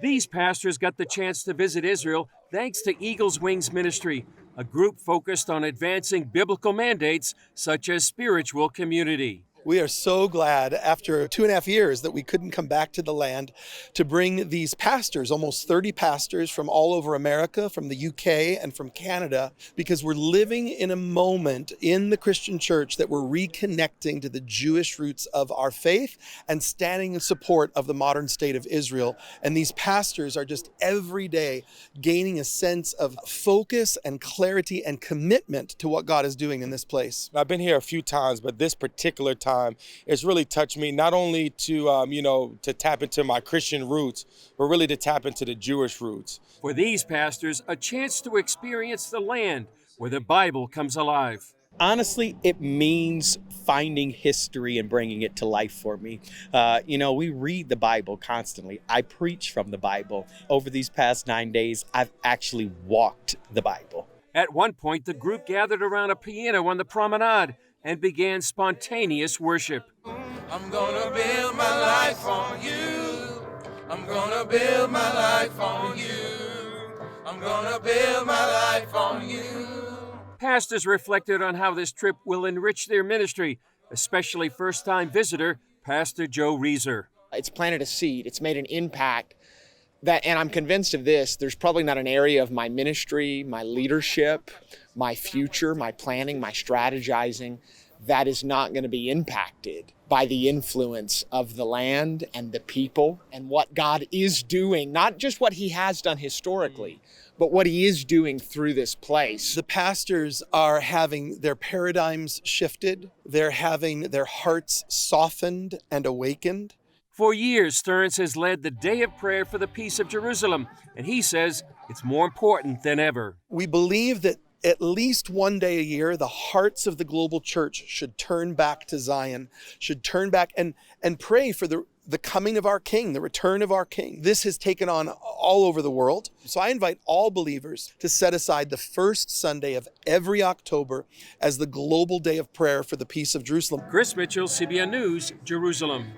These pastors got the chance to visit Israel thanks to Eagle's Wings Ministry, a group focused on advancing biblical mandates such as spiritual community. We are so glad after 2.5 years that we couldn't come back to the land to bring these pastors, almost 30 pastors from all over America, from the UK and from Canada, because we're living in a moment in the Christian church that we're reconnecting to the Jewish roots of our faith and standing in support of the modern state of Israel. And these pastors are just every day gaining a sense of focus and clarity and commitment to what God is doing in this place. I've been here a few times, but this particular time, it's really touched me not only to to tap into my Christian roots, but really to tap into the Jewish roots. For these pastors, a chance to experience the land where the Bible comes alive. Honestly, it means finding history and bringing it to life for me. We read the Bible constantly. I preach from the Bible. Over these past 9 days, I've actually walked the Bible. At one point, the group gathered around a piano on the promenade and began spontaneous worship. I'm gonna build my life on you. I'm gonna build my life on you. I'm gonna build my life on you. Pastors reflected on how this trip will enrich their ministry, especially first-time visitor, Pastor Joe Reeser. It's planted a seed. It's made an impact. And I'm convinced of this, there's probably not an area of my ministry, my leadership, my future, my planning, my strategizing, that is not going to be impacted by the influence of the land and the people and what God is doing, not just what he has done historically, but what he is doing through this place. The pastors are having their paradigms shifted. They're having their hearts softened and awakened. For years, Stearns has led the Day of Prayer for the Peace of Jerusalem, and he says it's more important than ever. We believe that at least one day a year, the hearts of the global church should turn back to Zion, should turn back and pray for the coming of our King, the return of our King. This has taken on all over the world. So I invite all believers to set aside the first Sunday of every October as the global day of prayer for the peace of Jerusalem. Chris Mitchell, CBN News, Jerusalem.